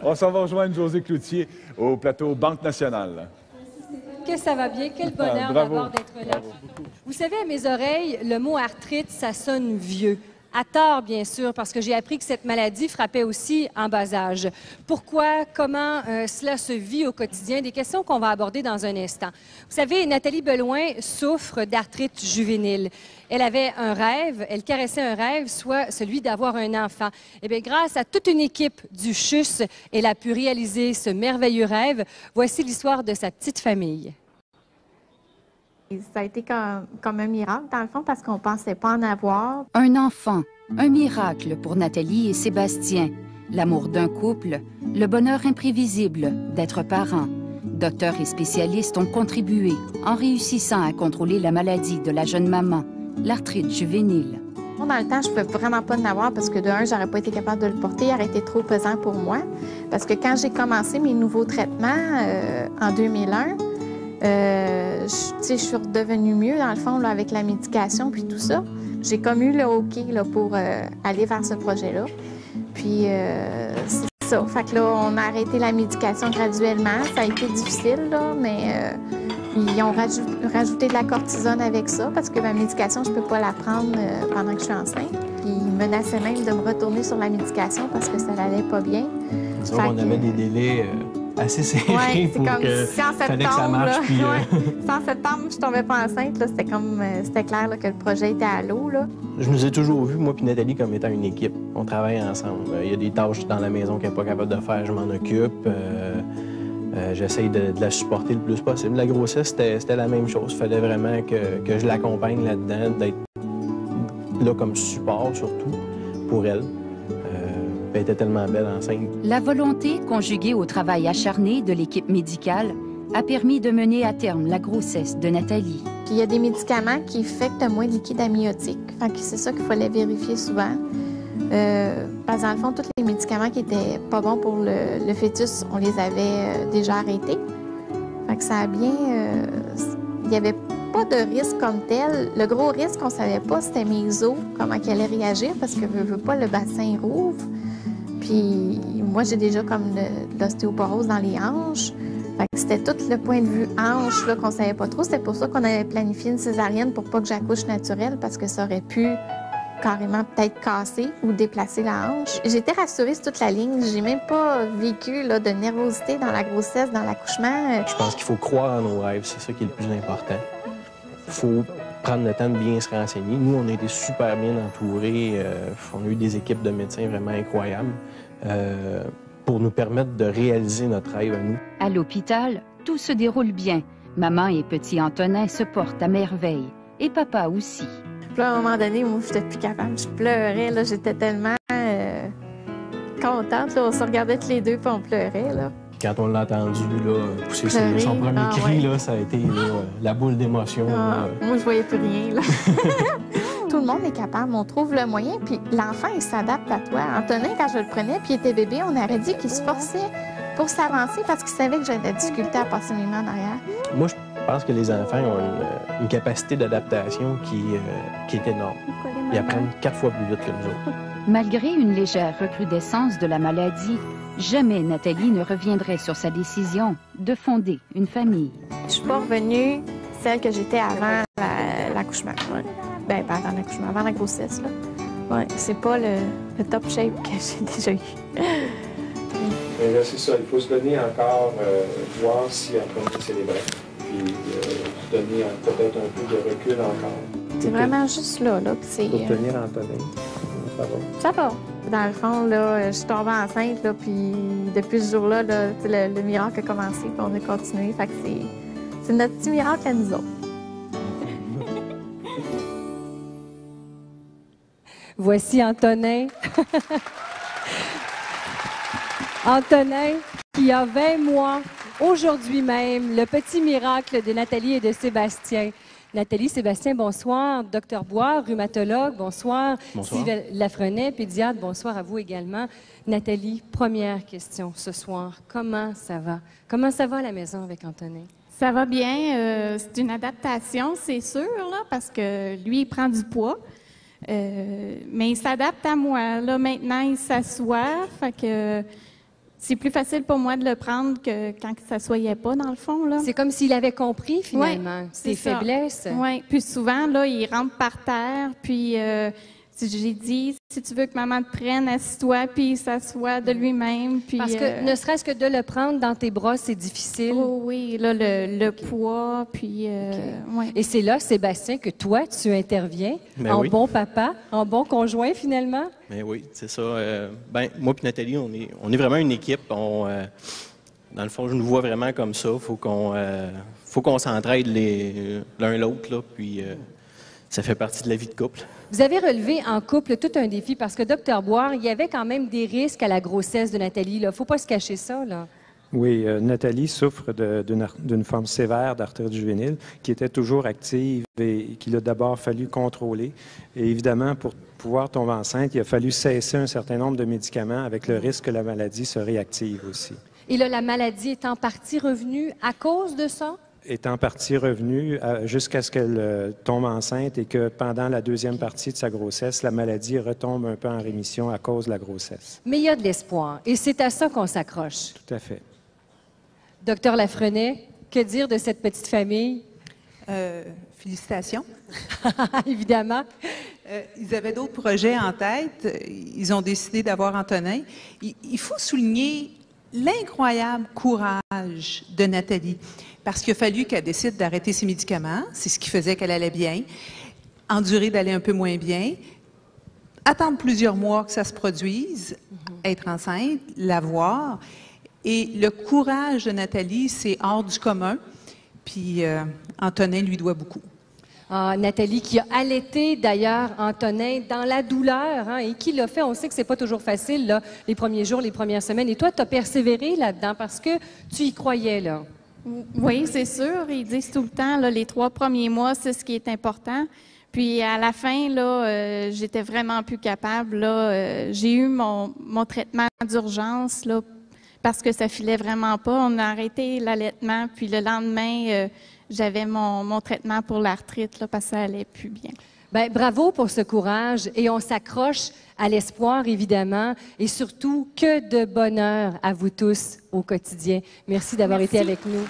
On s'en va rejoindre José Cloutier au plateau Banque Nationale. Que ça va bien, quel bonheur d'abord d'être là. Vous savez, à mes oreilles, le mot arthrite, ça sonne vieux. À tort, bien sûr, parce que j'ai appris que cette maladie frappait aussi en bas âge. Pourquoi, comment cela se vit au quotidien? Des questions qu'on va aborder dans un instant. Vous savez, Nathalie Belouin souffre d'arthrite juvénile. Elle avait un rêve, elle caressait un rêve, soit celui d'avoir un enfant. Eh bien, grâce à toute une équipe du CHUS, elle a pu réaliser ce merveilleux rêve. Voici l'histoire de sa petite famille. Ça a été comme un miracle, dans le fond, parce qu'on ne pensait pas en avoir. Un enfant, un miracle pour Nathalie et Sébastien. L'amour d'un couple, le bonheur imprévisible d'être parents. Docteurs et spécialistes ont contribué en réussissant à contrôler la maladie de la jeune maman, l'arthrite juvénile. Dans le temps, je ne pouvais vraiment pas en avoir parce que de un, j'aurais pas été capable de le porter, il aurait été trop pesant pour moi. Parce que quand j'ai commencé mes nouveaux traitements en 2001, je suis redevenue mieux, dans le fond, là, avec la médication puis tout ça. J'ai comme eu le OK là, pour aller vers ce projet-là. Puis, c'est ça. Fait que là, on a arrêté la médication graduellement. Ça a été difficile, là, mais ils ont rajouté de la cortisone avec ça parce que ma médication, je ne peux pas la prendre pendant que je suis enceinte. Puis, ils menaçaient même de me retourner sur la médication parce que ça n'allait pas bien. C'est vrai qu'on avait des délais assez serrés pour que fallait que ça marche. Puis, Si en septembre, je tombais pas enceinte, c'était clair là, que le projet était à l'eau. Je nous ai toujours vus, moi et Nathalie, comme étant une équipe. On travaille ensemble. Il y a des tâches dans la maison qu'elle n'est pas capable de faire, je m'en occupe. J'essaye de la supporter le plus possible. La grossesse, c'était la même chose. Il fallait vraiment que je l'accompagne là-dedans, d'être là comme support surtout pour elle. Elle était tellement belle enceinte. La volonté, conjuguée au travail acharné de l'équipe médicale, a permis de mener à terme la grossesse de Nathalie. Puis il y a des médicaments qui affectent moins de liquide amniotique. C'est ça qu'il fallait vérifier souvent. Parce que dans le fond, tous les médicaments qui n'étaient pas bons pour le fœtus, on les avait déjà arrêtés. Fait que ça a bien... il n'y avait pas de risque comme tel. Le gros risque qu'on ne savait pas, c'était mes os, comment ils allaient réagir, parce que je veux pas, le bassin rouvre. Puis moi, j'ai déjà comme de l'ostéoporose dans les hanches. Fait que c'était tout le point de vue hanche qu'on ne savait pas trop. C'était pour ça qu'on avait planifié une césarienne pour pas que j'accouche naturelle, parce que ça aurait pu carrément peut-être casser ou déplacer la hanche. J'étais rassurée sur toute la ligne. J'ai même pas vécu là, de nervosité dans la grossesse, dans l'accouchement. Je pense qu'il faut croire en nos rêves. C'est ça qui est le plus important. Il faut prendre le temps de bien se renseigner. Nous, on a été super bien entourés. On a eu des équipes de médecins vraiment incroyables pour nous permettre de réaliser notre rêve à nous. À l'hôpital, tout se déroule bien. Maman et petit Antonin se portent à merveille. Et papa aussi. Puis là, à un moment donné, moi, je n'étais plus capable. Je pleurais, là. J'étais tellement contente. Là. On se regardait tous les deux, puis on pleurait, là. Quand on l'a entendu là, pousser son premier cri, là, ça a été là, la boule d'émotion. Moi, je voyais plus rien. Là. Tout le monde est capable, on trouve le moyen, puis l'enfant, il s'adapte à toi. Antonin, quand je le prenais, puis il était bébé, on aurait dit qu'il se forçait pour s'avancer parce qu'il savait que j'avais de la difficulté à passer mes mains en arrière. Moi, je pense que les enfants ont une capacité d'adaptation qui est énorme. Ils apprennent 4 fois plus vite que nous autres. Malgré une légère recrudescence de la maladie, jamais Nathalie ne reviendrait sur sa décision de fonder une famille. Je suis pas revenue celle que j'étais avant l'accouchement. Bien, pas avant l'accouchement, avant la grossesse. Là. Ouais, c'est pas le top shape que j'ai déjà eu. Mais là, c'est ça, il faut se donner encore, voir si Antonin célébrait, puis se donner peut-être un peu de recul encore. C'est vraiment juste là. Pour tenir Antonin, ça va. Ça va. Dans le fond, là, je suis tombée enceinte, là, puis depuis ce jour-là, là, le miracle a commencé, puis on a continué. Fait que c'est notre petit miracle à nous autres. Voici Antonin. Antonin, qui a 20 mois, aujourd'hui même, le petit miracle de Nathalie et de Sébastien. Nathalie, Sébastien, bonsoir. Docteur Bois, rhumatologue, bonsoir. Bonsoir. Sylvie Lafrenet, pédiatre, bonsoir à vous également. Nathalie, première question ce soir. Comment ça va? Comment ça va à la maison avec Antonin? Ça va bien. C'est une adaptation, c'est sûr, là, parce que lui, il prend du poids. Mais il s'adapte à moi. Là, maintenant, il s'assoit. Fait que c'est plus facile pour moi de le prendre que quand il ne s'assoyait pas, dans le fond. Là. C'est comme s'il avait compris, finalement, Ouais, ses ça. faiblesses. Oui, puis souvent, là, il rentre par terre, puis j'ai dit, si tu veux que maman te prenne, assis-toi, puis il s'assoit de lui-même. Puis, Parce que ne serait-ce que de le prendre dans tes bras, c'est difficile. Oh oui, là, le poids, puis... ouais. Et c'est là, Sébastien, que toi, tu interviens en bon papa, en bon conjoint, finalement. Ben oui, c'est ça. Moi et Nathalie, on est vraiment une équipe. Dans le fond, je nous vois vraiment comme ça. Faut qu'on s'entraide l'un l'autre, là, puis ça fait partie de la vie de couple. Vous avez relevé en couple tout un défi parce que, Dr Boire, il y avait quand même des risques à la grossesse de Nathalie. Il ne faut pas se cacher ça, là. Oui, Nathalie souffre d'une forme sévère d'arthrite juvénile qui était toujours active et qu'il a d'abord fallu contrôler. Et évidemment, pour pouvoir tomber enceinte, il a fallu cesser un certain nombre de médicaments avec le risque que la maladie se réactive aussi. Et là, la maladie est en partie revenue à cause de ça? Est en partie revenue jusqu'à ce qu'elle tombe enceinte et que pendant la deuxième partie de sa grossesse, la maladie retombe un peu en rémission à cause de la grossesse. Mais il y a de l'espoir et c'est à ça qu'on s'accroche. Tout à fait. Docteur Lafrenet, que dire de cette petite famille? Félicitations. Évidemment. Ils avaient d'autres projets en tête. Ils ont décidé d'avoir Antonin. Il faut souligner l'incroyable courage de Nathalie, parce qu'il a fallu qu'elle décide d'arrêter ses médicaments. C'est ce qui faisait qu'elle allait bien. Endurer d'aller un peu moins bien. Attendre plusieurs mois que ça se produise. Être enceinte, l'avoir. Et le courage de Nathalie, c'est hors du commun. Puis Antonin lui doit beaucoup. Ah, Nathalie qui a allaité d'ailleurs Antonin dans la douleur, hein, et qui l'a fait. On sait que c'est pas toujours facile, là, les premiers jours, les premières semaines. Et toi, tu as persévéré là-dedans parce que tu y croyais, là. Oui, c'est sûr. Ils disent tout le temps, là, les 3 premiers mois, c'est ce qui est important. Puis à la fin, là, j'étais vraiment plus capable. Là, j'ai eu mon traitement d'urgence, là, parce que ça filait vraiment pas. On a arrêté l'allaitement, puis le lendemain, j'avais mon traitement pour l'arthrite, là, parce que ça allait plus bien. Bien, bravo pour ce courage et on s'accroche à l'espoir, évidemment, et surtout, que de bonheur à vous tous au quotidien. Merci d'avoir été avec nous.